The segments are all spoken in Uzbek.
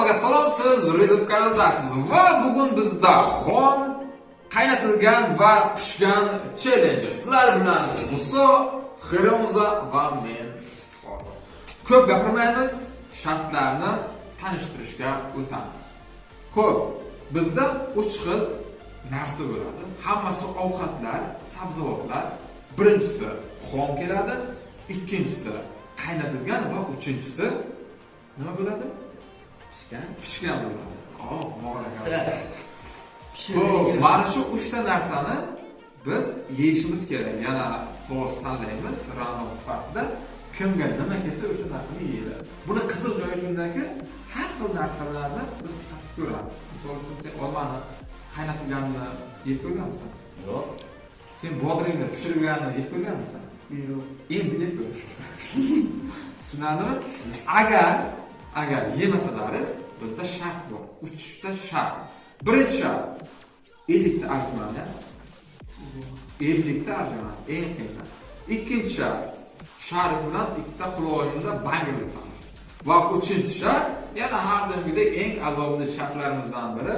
Hammaga salom, siz Rezov kanaldasiz va bugun bizda xom qaynatilgan va pishgan challenge. Sizlar bilan Muso, Xeronza va men Iftiqor. Ko'p gapirmaymiz, shartlarni tanishtirishga o'tamiz. Ko'p, bizda 3 xil narsa bo'ladi. Hammasi ovqatlar, sabzavotlar. Birinchisi xom keladi, ikkinchisi qaynatilgan va uchinchisi nima bo'ladi? Pishgan bo'ladi. Mana shu 3 ta narsani biz yeyishimiz kerak. Yana to'g'ri tanlaymiz, random sifatida kimga nima kelsa o'sha narsani yeydi. Buni qiziq joyi shundaki, har xil narsalarni biz tatib ko'ramiz. Misol uchun sen olmani qaynatilganini yeb ko'rganmisan? Yo'q. Sen bodringni pishirilganini yeb ko'rganmisan? Yo'q. Endi yeb ko'r. Tushunarlimi? Agar yemasalaringiz, bizda shart bor. 3 ta shart. Birinchi shart ellikta arjumani. Ellikta arjuman eng qiyin. Ikkinchi shart sharif bilan ikkita quloqingizda bangir qilamiz. Va uchinchi shart yana har doimgidek eng azobli shartlarimizdan biri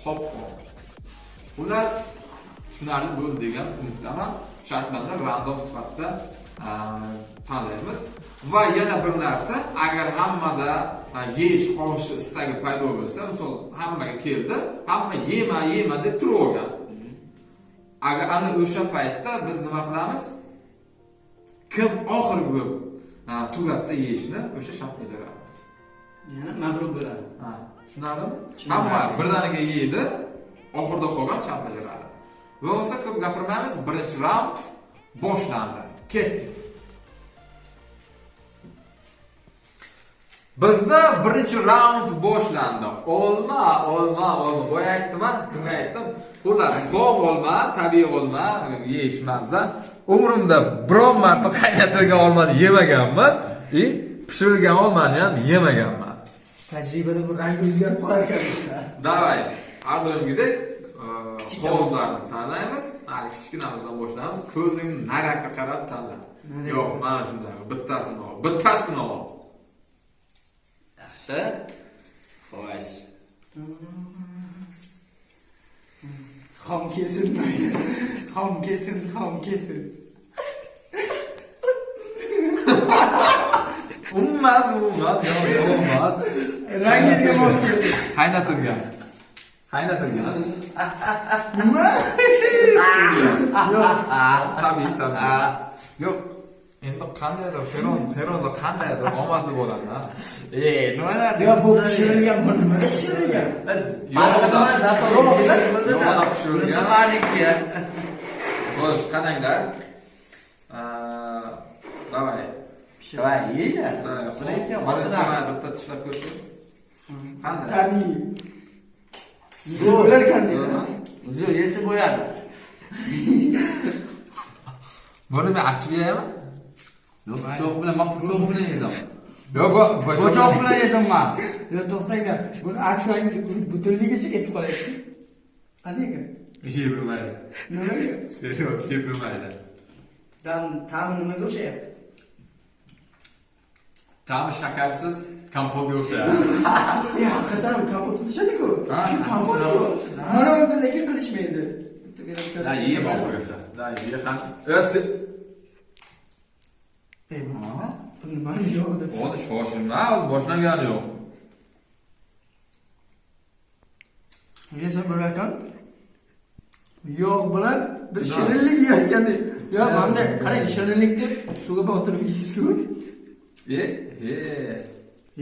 popcorn. Xullas, tushunarli bo'ldi degan umiddaman. Shartlarni random sifatida tanlaymiz. Va yana bir narsa, agar hammada yeyish xohishi istagi paydo bo'lsa, misol hammaga keldi, hamma yema deb turavergan. Agar ana o'sha paytda biz nima qilamiz? Kim oxirgi bo'lib tugatsa yeyishni, o'sha shart bajaradi. Yana mag'lub bo'ladi. Tushunarlimi? Hamma birdaniga yeydi, oxirda qolgan shart bajaradi. Va o'sa ko'p gapirmaymiz, birinchi raund boshlandi. Ketdik. Bizda birinchi raund boshlandi. Olma. Boya aytdim-a, kimga aytdim? Xullas, xom olma, tabiiy olma yeyish mazza. Umrimda biron marta qaynatilgan olmani yemaganman, pishirilgan olmani ham yemaganman. Tajribada bu rangi o'zgarib qolar ekan. Davay, har doimgidek qog'ozlarni tanlaymiz. Hali kichkinamizdan boshlaymiz. Ko'zingni nariga qarab tanla. Yo'q, mana shunday. Bittasini ol. Yaxshi. Xo'sh. Xom kesin. Ummat, yo'q. Rangizga mos keldi. Qaynatilgan. Nima? Yo'q. Tabiiy. Yo'q. Endi qandaydir Xeronza qandaydir omadli bo'ladi, ha. Nimalar? Yo'q, bu pishirilgan bu nima? Pishirilgan. Yo'q, pishirilgan. Xo'sh, qaranglar. Davay. Pishirilgan yeydi. Birinchi bitta tishlab ko'rsin. Qanday? Tabiiy. Yesa bo'lar ekan dedi. Yo'q, yesa bo'yadi. Buni men ochib yeyman. Yo'q, cho'q bilan, men cho'q bilan yedim. Yo'q, cho'q bilan yedim men. Yo'q, to'xtanglar. Buni achsangiz butunligicha ketib qolaydi. Qanday ekan? Yeb bo'lmaydi. Nimaga? Serios, yeb bo'lmaydi. Ta'mi nimaga o'xshayapti? Ta'mi shakarsiz kompotga o'xshaydi. Ya, qadam kompot qilishadi-ku. Shu kompot-ku. Mana unda lekin qilishmaydi. Da, yeb oxirigacha. Da, ye ham. Bu nima yo'q deb. Hozir shoshilma, hozir boshlangani yo'q. Yesa bo'lar ekan. Yo'q bilan bir shirinlik yeyotgandek. Yo'q, menda qarang, shirinlik deb suvga botirib yeysiz-ku.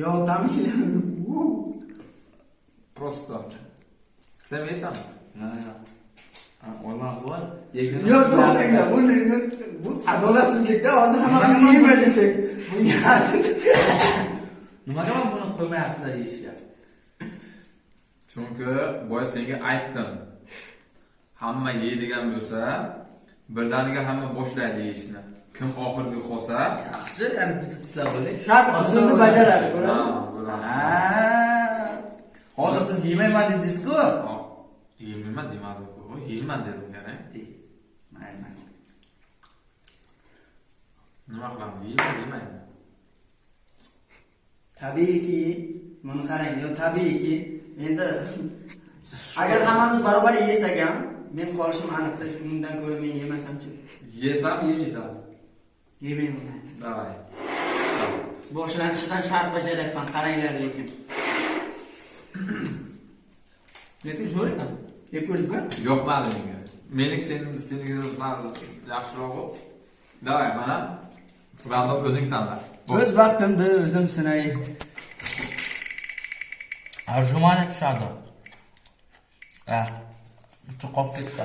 Yo'q, ta'mi keladi. Prosto. Sen yeysanmi? Yo'q. Olmam bor. Yegan. Yo'q, to'xtanglar. Bu adolatsizlikda hozir hammamiz yeyman desak, bu yadi. Nimaga men buni qo'ymayapsizlar yeyishga? Chunki boya senga aytdim. Hamma yeydigan bo'lsa, birdaniga hamma boshlaydi yeyishni. Kim oxirgi qolsa, Yaxshi, yana bitta tishlab qo'ying. Shart usulni bajaradi, bo'ladi. Hozir siz yemayman dedingiz-ku. Yeyman demadim-ku. Yeyman dedim yana. Mayli. Nima qilamiz? Yemayman. Tabiiyki Buni qarang, yo tabiiyki, endi agar hammamiz barobar yesak ham, men qolishim aniqda, shundan ko'ra men yemasam-chi. Yesam, yemaysan. Yemayman. Davay. Boshlanishidan shart bajaryapman, qaranglar lekin. Lekin zo'r ekan. Yeb ko'rdingizmi? Yo'qmadi menga. Meniki seniki sal yaxshiroq. Davay, mana Random o'zing tanla. O'z vaqtimda o'zim sinay. Arjumani tushadi. Bitta qolib ketdi.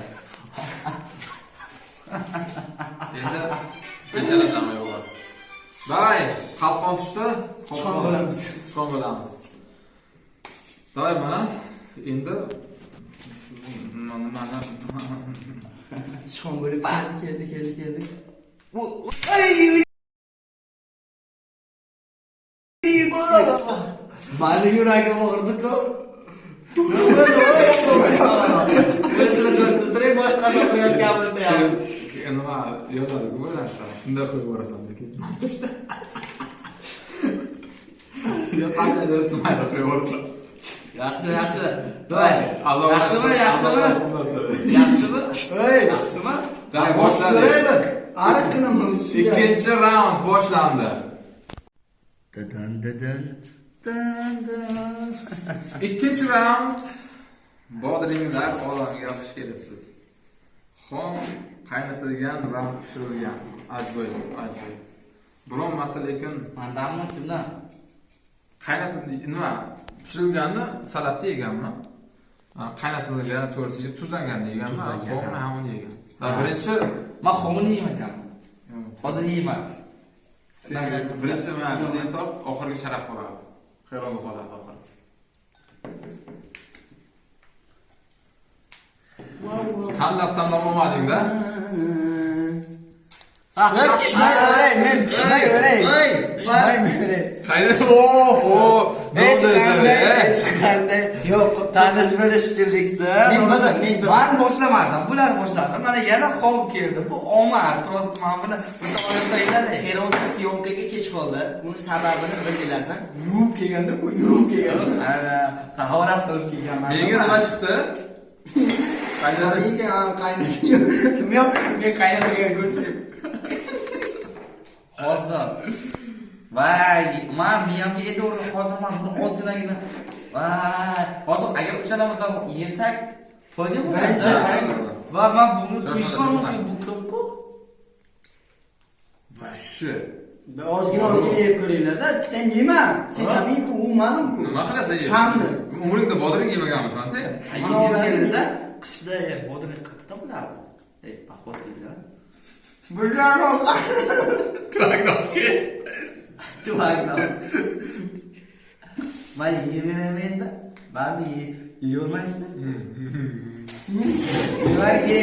Endi beshaladan yo'q. Davay, qalqon tushdi. Sichqon bo'lamiz. Sichqon bo'lamiz. Davay, mana endi mana Sichqon bo'lib keldi. Mani yuragim og'ridi-ku. Trey boshqa gapirayotgan bo'lsa ham. nima yozadi bo'larsa shunday qo'yib yuborasan lekin yo qandaydir smayli qo'yib yuborasan Yaxshi. yaxshimi Ey, yaxshimi davay boshladik ariqqina ikkinchi raund boshlandi dan. ikkinchi raund bodringlar olamiga xush kelibsiz. Xom qaynatilgan va pishirilgan ajoyib. Biron marta lekin Mandammi kimdan? qaynatilgan nima pishirilganni salatda yeganman. Qaynatilgan to'g'risiga tuzlangan yeganman. Xomni ham yegan. Birinchi Men xomini yeyman. Hozir yeyman. Birinchi sen tort, oxirgi sharaf qoladi. Xayron qoladi oxirisi. Tanlab olmading-da. Pishmay o'ray. Qayda? Hech qanday yo'q, tanish bilishtirliksa. Men boshlamadim, bular boshladi. Mana yana xom keldi. Bu omad, prosta men buni mutaxassislar Xeronga syomkaga kech qoldi. Buni sababini bildilarsan. Yuvib kelganda bu yuvib kelgan. Ana, tahorat qilib kelganman. Menga nima chiqdi? Qaynatilgan. Men qaynatilgan ko'rsatib. Hozir. Vay, men miyamga endi hozir men buni ozginagina. Vay, hozir agar uchalamiz ham yesak, foyda bo'ladi. Va men buni qo'yishim bu ko'p-ku. Vashshi. Ozgina yeb ko'ringlar-da. Sen yema. Sen tabiiyki u ma'lum-ku. Nima qilasan yer? Ta'mini. Umringda bodring yemaganmisan sen? Mana ularida qishda bodring qattiq bo'ladi. Ahvol deydilar. Bularroq. Tuvagdoq. Men yeyveraman endi. Bani yeyolmaysizlar. Nimaga?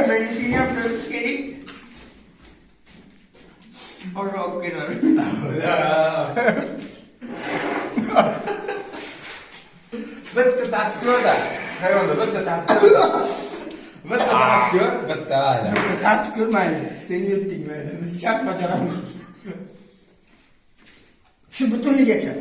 Men kimga qilib kerak? Ozoq kelar. Bitta tasvirda. Hayronda bitta tasvir. Bitta tasvir, bitta ayla. Tatib ko'rmaydi. Seni yutdik mayli. Biz shart bajaramiz. Shu butunligacha.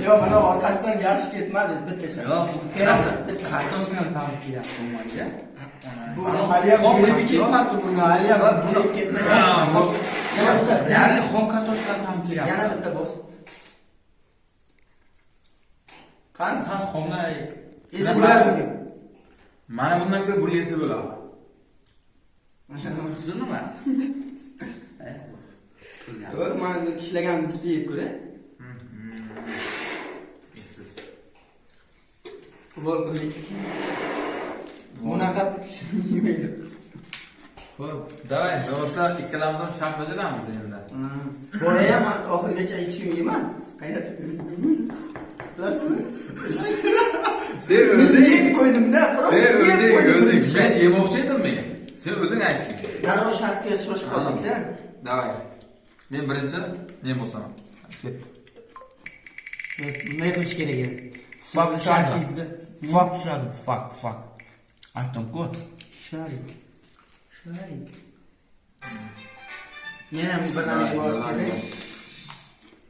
Yo, mana orqasidan yaxshi ketmadi, bitta shart. Yo, Terasa. kartoshkani tamom kelyapti menga. Bu haliyam kelib ketmabdi buni, haliyam buni ketmadi. Ya'ni xom kartoshkani tamom kelyapti. Yana bitta bos. Qani Sen xomlar esa bo'larmidi? Mana bundan ko'ra buni yesa bo'ladi. Tushundingmi? Yo'q, men tishlagan bitta yeb ko'ray. Esiz. Qo'l qo'ydik. Bunaqa yemaydi. Xo'p, davay, bo'lsa ikkalamiz ham shart bajaramiz endi. Boya ham oxirigacha hech kim yemadi. Qaynatib. Bilasizmi? Sen O'zing yeb qo'ydim-da, Sen o'zing. Men yemoqchi edim men. Sen o'zing aytding. Darrov shartga shoshib qoldik-da. Davay. Men birinchi, men bo'lsam. Ketdi. Nima qilish kerak edi? Fak Shartingizda. Fak tushadi, fak. Aytdim-ku. Sharik. Yana bir narsa bor edi.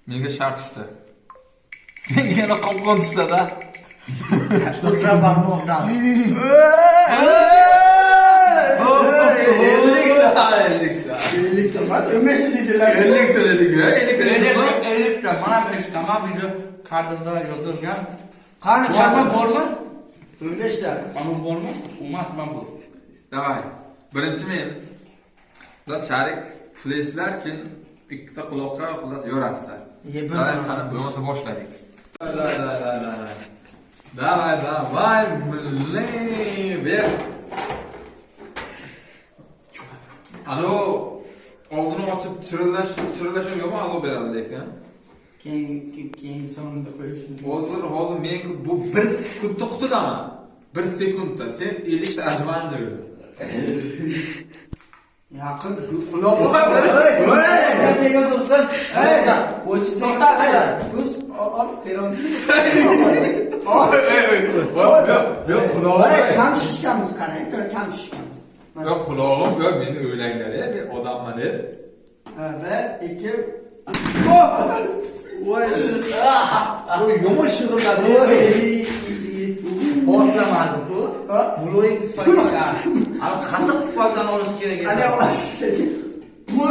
Menga shart tushdi. Senga yana qopqon tushsa-da. Ko'krab bormoqdan. Ellikta. Bak ömesi dediler. 50 ta dedik ya. 50 ta dedik. Ellikta. Mana beshta. Mana video kadrda yozilgan. Qani Bormi, bormi? 15 ta. Mana bormi? Emas, men bu. Davay. Birinchi men. Xullas sharik puflaysizlar, keyin ikkita quloqqa xullas yorasizlar. Davay, qani bo'lmasa boshladik. Davay, ber. Alo, og'zini ochib chirillash yomon azob beradi lekin. Keyin sonunda qo'yishimiz. Hozir men bu 1 sekundda qutulaman. 1 sekundda sen 50 ta ajman deydi. Yaqin quloq. Nega tursin? O'chib to'xta. Ko'z ol, peronchi. Yo'q, qulog'im. Kam shishkamiz qarang, kam shishkamiz. Yo'q, qulog'im, yo'q, meni o'ylanglar, men odamman deb. 1 2 Voy. Oy, yomon shig'illadi. Boshlamadi bu. Muloy pufaygan. Al qanday pufaygan olish kerak edi? Qanday olasiz? Bu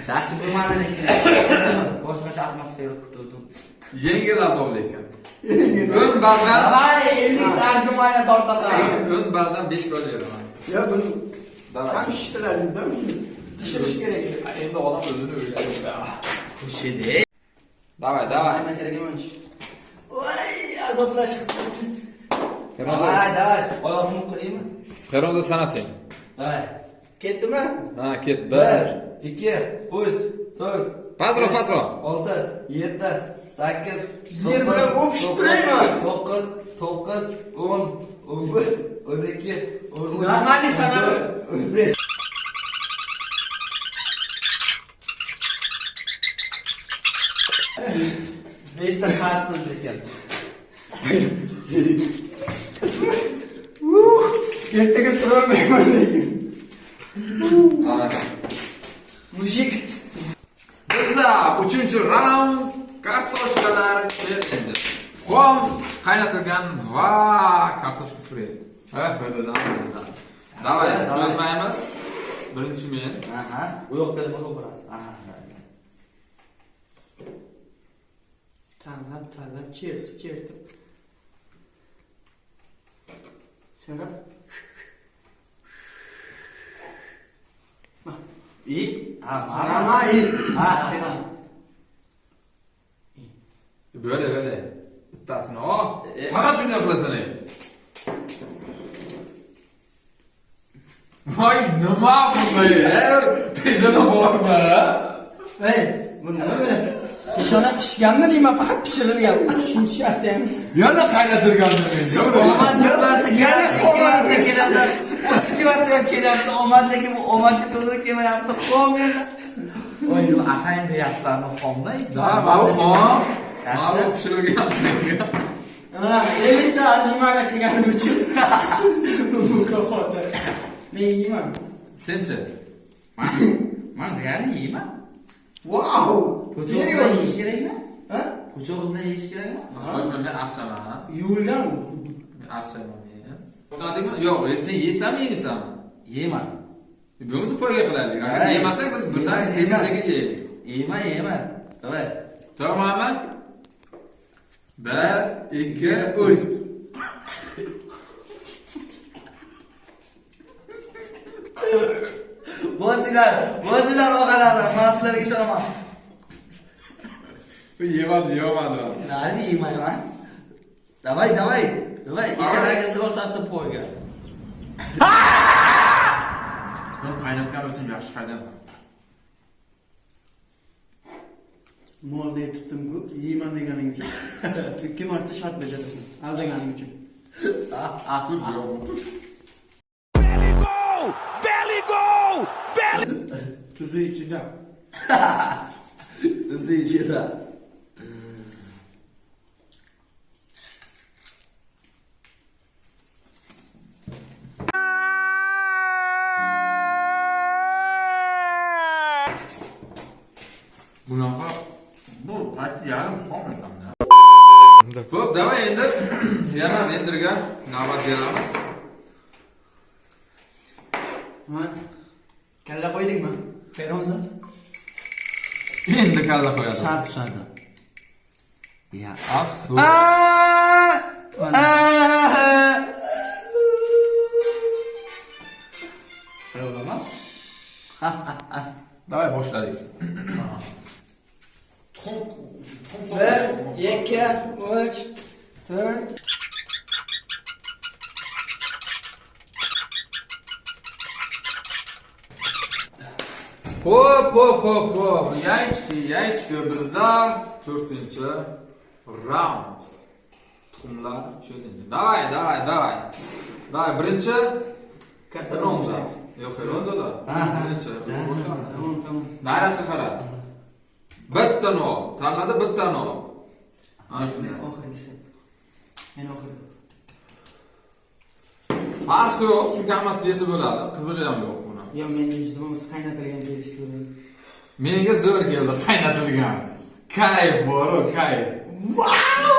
Dashi bo'lmadi lekin. Boshqacha atmosfera kutdim. Yengil azob lekin. O'n baldan, Davay 50 tarjimani tortasan. o'n baldan 5 bal beraman. ya bu Davay. kam ishtilaringizda pishirish kerak. Endi odam o'zini o'ylaydi. Xushidi. Davay. Nima kerak emas. Voy, azoblash. Davay. Oyoqni qo'yaymi? Xeronda sanasang. Davay. Ketdimi? Ha, ket. 1 2 3 4 Pasroq. 6 7 8 Yer bilan o'pishib turaymi? 9 10 11 12 13 Normalniy sanani 15 5 ta qarsiz ekan. ertaga turolmayman lekin. Mushik. Bizda 3-raund kartoshkalar challenge. Xom qaynatilgan va kartoshka pure. Ha, birdan. Davay, cho'zmaymiz. Birinchi men. Aha, u yoqda nima bo'lasiz? Aha. Tanlab chertib. Shunga. I? Ana, Böyle. Bittasini ol. Faqat shunday qilasan. Voy, nima bu? Pejana bormi? Ey, bu nima böyle? Peshona pishganmi deyman, faqat pishirilgan. Shuncha sharti ham. Yana qaynatilganmi? Yana qo'marda keladi. O'zgacha vaqtda ham kelyapti, omad lekin bu omadga to'g'ri kelmayapti. Xom endi. Oy, atayin deyapsizlarmi xomda? Da, bu xom. Mana pishirilgan senga. Mana 50 ta arjumani qilganim uchun mukofoti. Men yeyman. Senchi? Men real yeyman. Wow! Po'chog'ida yeyish kerakmi? Ha? Po'chog'ida yeyish kerakmi? Shoshma, men archaman. Yuvilgan u. Men archaman men. To'xtadingmi? Yo'q, sen yeysanmi, yeysanmi? Yeyman. Bo'lmasa poyga qilaylik. Agar yemasak biz birdan sekin yeylik. Yeyman. Davay. Tamommi? 1 2 3. Bosinglar og'alarlar, men sizlarga ishonaman. Yemadi. Nari yeyman. Davay. Ikkalaringizni o'rtasida poyga. Ko'p qaynatgan uchun yaxshi qaydaman. Molda yetibdim-ku, yeyman deganing uchun. 2 marta shart bajarasan. Aldaganing uchun. Belly go! Tuzi ichida. Tuzi ichida. Bunaqa bu qayta yarim xom ekan-da. Xo'p, davay endi yana renderga navbat beramiz. Kalla qo'ydingmi? Beramiz. Endi kalla qo'yadi. Shart tushadi. Ya, Afsus. Qaraolaman. Davay boshladik. Tuxum 1, 2, 3, 4. Hop. Yaychki bizda 4-raund. Tuxumlar challenge. Davay. Birinchi Katta Ronza. Yo'q, Ronzada. Birinchi. Tamam. Narasi qara. Bitta no, tanladi bitta no. Ana shunday. Oxirgisi. Men oxirgi. Farqi yo'q, chunki hammasi yesa bo'ladi. Qizili ham yo'q buni. Yo, men ijtimoimiz qaynatilgan deish kerak. Menga zo'r keldi, qaynatilgan. Kayf bor, kayf. Wow!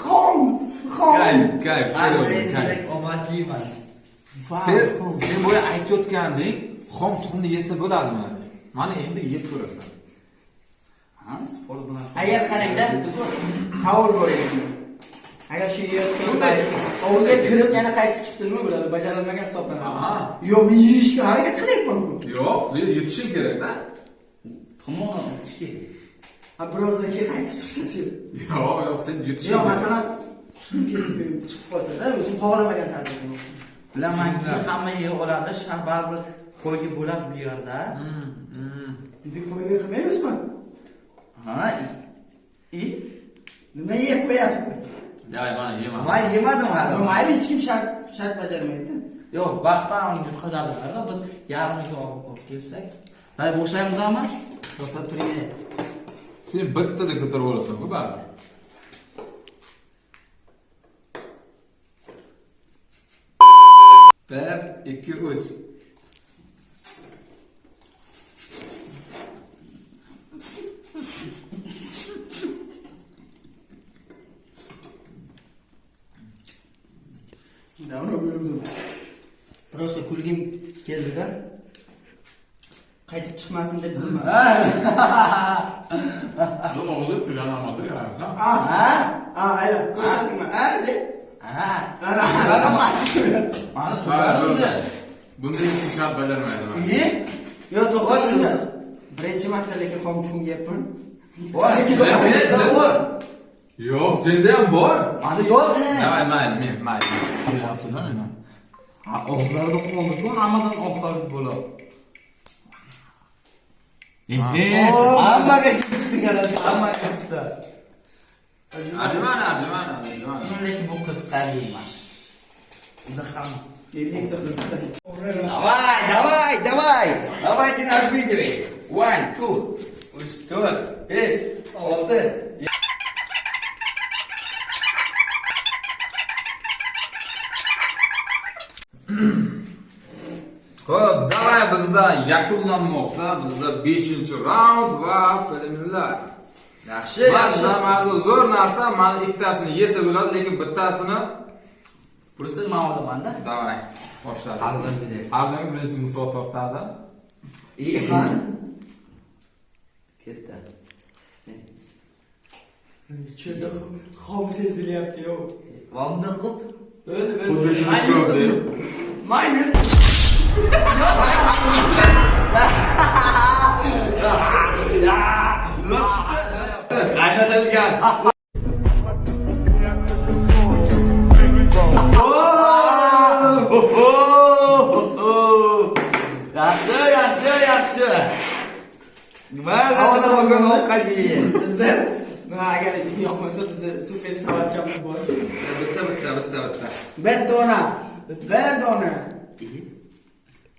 Xom. Kayf, kayf. Omadliman. Sen bo'yi aytayotganding, xom tuxumni yesa bo'ladimi? Mana endi yeb ko'rasan. Sport bilan. Agar qarangda, savol bor edi. Agar shu yerda ovuzga kirib yana qaytib chiqsinmi, bo'ladi, bajarilmagan hisoblanadi. Yo, men yeyishga harakat qilyapman-ku. Yo'q, yutishing kerak-da. Tuxumni yutishga. Birozdan keyin qaytib chiqsin. Yo'q, sen yutishing. Yo, masalan, husn kesib chiqib qolsa-da, o'zim xohlamagan tarzda. Bilamanki, hamma yey oladi, shahbar bir qo'yga bo'ladi bu yerda. Bir qo'yga qilmaymizmi? Ha? Nima yeb qo'yapsiz? Yo'q, mana yema. Men yemadim hali. Mayli, hech kim shart bajarmaydi. Yo'q, vaqtdan yutqazadilar-da, biz yarmiga olib kelsak. Hay, boshlayamizmi? To'xtab turing. Sen bittada ko'tarib olasan-ku, bari. Bir, 2, 3. Davno bo'ldim. Prosta kulgim keldi-da. Qaytib chiqmasin deb bilmadim. Yo'q, o'zi turgan amalda yarasan. Ayla, ko'rsatdingmi? Deb. Mana turibsiz. Bunday ishlar bajarmaydi men. Yo, to'xtab turing. Birinchi marta lekin xom tuxum yeyapman. Yo'q, senda ham bor. Mana yo'q. Davay, mayli. Yaxshi-da meni. Og'izlarda qoldi-ku, hammadan oxirgi bo'ladi. Hammaga chiqdi qarasa, hammaga chiqdi. Arjumana. Lekin bu qiziqarli emas. Unda ham Elektra qiziqdi. Давай. Давайте наш видео. 1, 2, 3, 4, 5, 6. Xo'p, davay bizda yakunlanmoqda. Bizda 5-raund va preliminlar. Yaxshi. Mazza zo'r narsa, mana ikkitasini yesa bo'ladi, lekin bittasini Burası ma'lumanda. davay. Boshladi. Halidan birinchi misol tortadi. İyi lan. Ketdi. Cheda xom sezilyapti, yo. Vamda qilib Mayli. Qaynatilgan. Yaxshi. Nimaga qilgan ovqat yeying? Bizda agar yoqmasa bizda super savatchamiz bor. Bitta. Bir dona.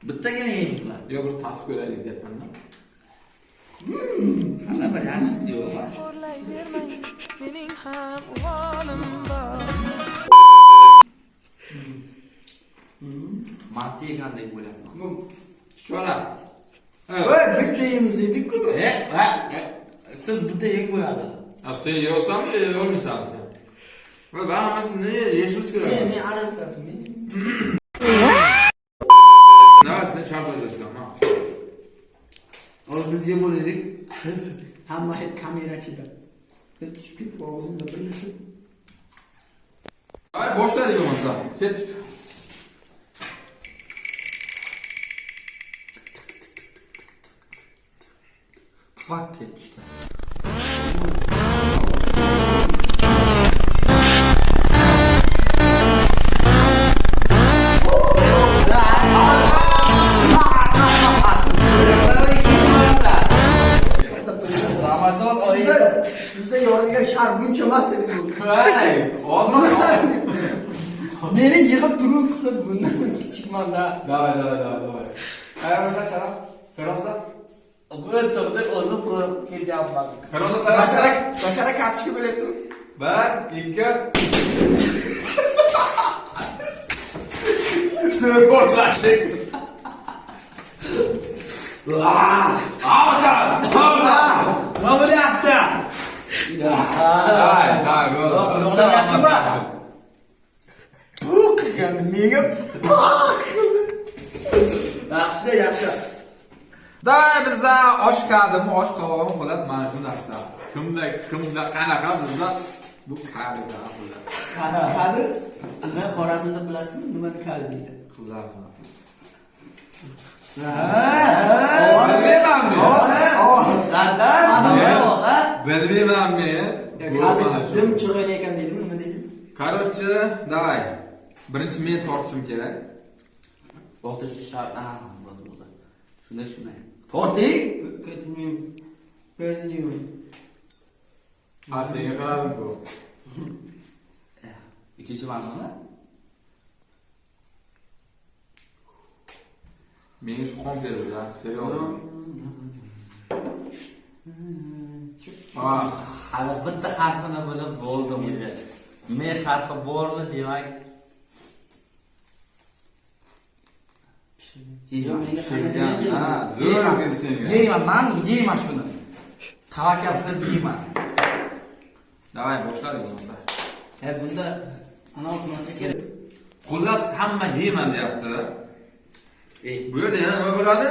Bittagina yeymizlar. Yo'q, bir tatib ko'raylik deyapman. Mana bir yaxshisi yo'q. O'rlayvermang, mening ham volim bor. Marti qanday bo'lyapman? Chora. Voy, bitta yeymiz dedik-ku. Siz bitta yeng bo'ladi. Sen yiyorsanmi, yeyolmaysanmi sen? Va ben hammasini yeyishimiz kerak. Men araladim. Nima sen shart o'ylashganman. Biz yeb bo'laylik. Hamma hep kamerachida. Tushib ketib og'zimda birlashib. Ay boshladik bo'lmasa. Ketdik. Fuck ketdi. Ramazon oyida Sizda yorilgan shar buncha emas edi bu. Hey, olma. Meni yig'ib turib qilsa bundan kichikman-da. Davay. Ayarasa sharaf. Qaramsa. Bu to'g'ri o'zim qilib ketyapman. Qaramsa tayyor. Bashara kartochka bo'layapti. 1 2 Sportlaştık. Avuçlar! Ne bo'lyapti? Davay, böyle. Sen yaxshimi? Bu qilgandi menga. Yaxshi. Davay bizda osh kadimi, osh qovog'im xolos mana shu narsa. Kimda qanaqa bizda bu kadida xullas. Qani? Sizlar Xorazmda bilasizmi nimani kali deydi? Qizlar. Bilmayman men. Dim chiroyli ekan deydimi, nima deydi? Короче, давай. Birinchi men tortishim kerak. O'tish shart. Bo'ldi. Shunday. Torting. Ketdim. Senga qaradim bu. Ikkinchi ma'nomi? Menga shu xom berdi-da, seryoz. Hali bitta harfini bilib bo'ldim uje. Men harfi bormi demak. Zo'r bilsen. Men yeyman shuni. Tavakkal qilib yeyman. Davay, boshladik bo'lmasa. Bunda ana o'qimasa kerak. Xullas hamma yeyman deyapti. Bu yerda yana nima bo'ladi?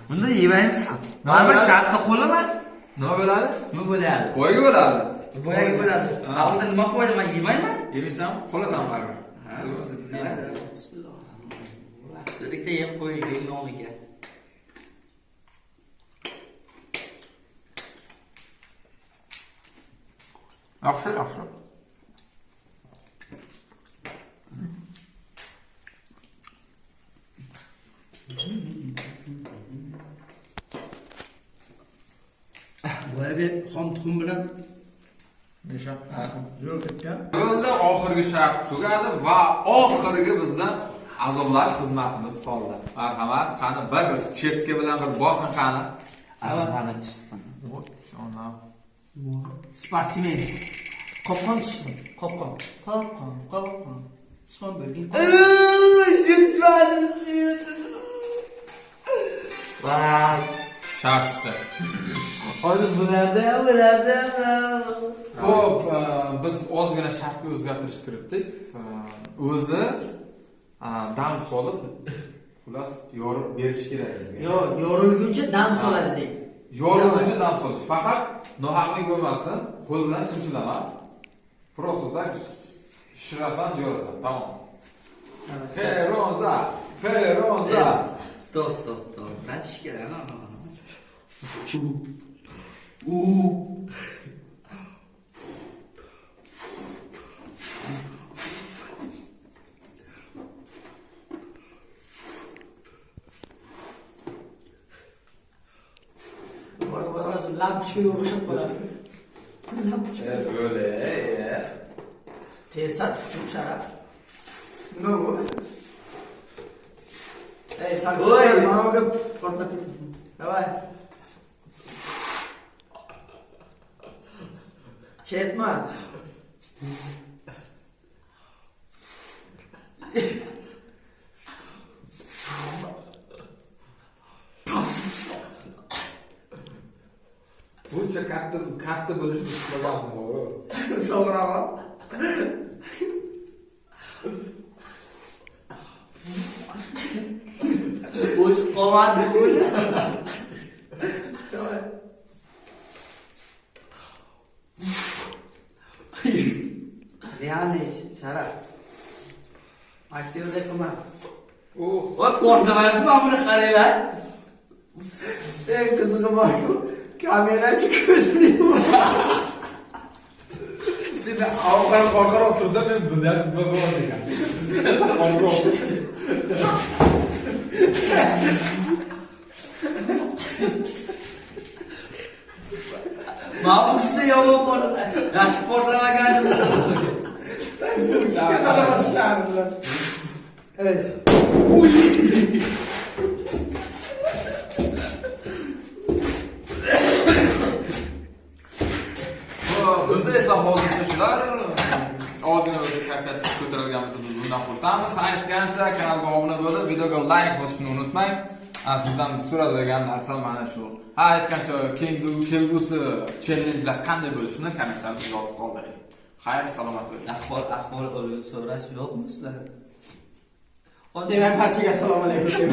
Bunda yemaymiz. Baribir shartda qo'laman. Nima bo'ladi? Nima bo'ladi? Boyaga bo'ladi. Boyaga bo'ladi. Bunda nima foyda, men yemayman. Yemaysan, qolasan baribir. Bo'lmasa biz yemaymiz. Bismillah. Bitta yeb qo'ying nomiga. Yaxshi. Boyaga xom tuxum bilan Nesha? yo'l ketgan. Yo'lda oxirgi shart tugadi va oxirgi bizdan azoblash xizmatimiz qoldi. Marhamat, qani bir chetga bilan bir bosin qani. Azoblanib chiqsin. Shona. Sportsmen. Qopqon tushdi. Qopqon. Sichqon bo'lgin. Vay. Shartda. Hozir bularda. Xo'p, biz ozgina shartga o'zgartirish kiritdik. O'zi dam solib, xullas yorib berish kerak bizga. Yo'q, yorilguncha dam soladi deydi. Yorilguncha dam solish. Faqat nohaqlik bo'lmasin, qo'l bilan chimchilama. Просто так shirasan, yorasan, tamom. Qeronza. Stop. Ratish kerak, Lampochkaga o'xshab qoladi. Böyle. Testat sharaf. Nima bu? Sal managa portlab ketdi. Davay. Chertma. buncha katta bo'lishni istaganman. So'ngroq. O'z qomadi bu. Realniy sharaf. Aktyorda qilman. Voy portlamayapti mana buni qaranglar. Eng qizig'i borku, kamerachi ko'zini yumadi. Siz orqaroq tursa men bundan nima bo'lar ekan? Mana bu ishda yomon portlash. Yaxshi portlamagan. Bizda esa hozircha shular ozgina o'zi kayfiyat ko'tarilganmiz, biz bundan xursandmiz. Aytgancha kanalga obuna bo'lib, videoga like bosishni unutmang. Sizdan so'raladigan narsa mana shu. Aytgancha kelgusi challengelar qanday bo'lishini kommentariyada yozib qoldiring. Xayr, salomat bo'ling. Ahvol so'rash yo'qmi sizlar? Demak, barchaga assalomu alaykum.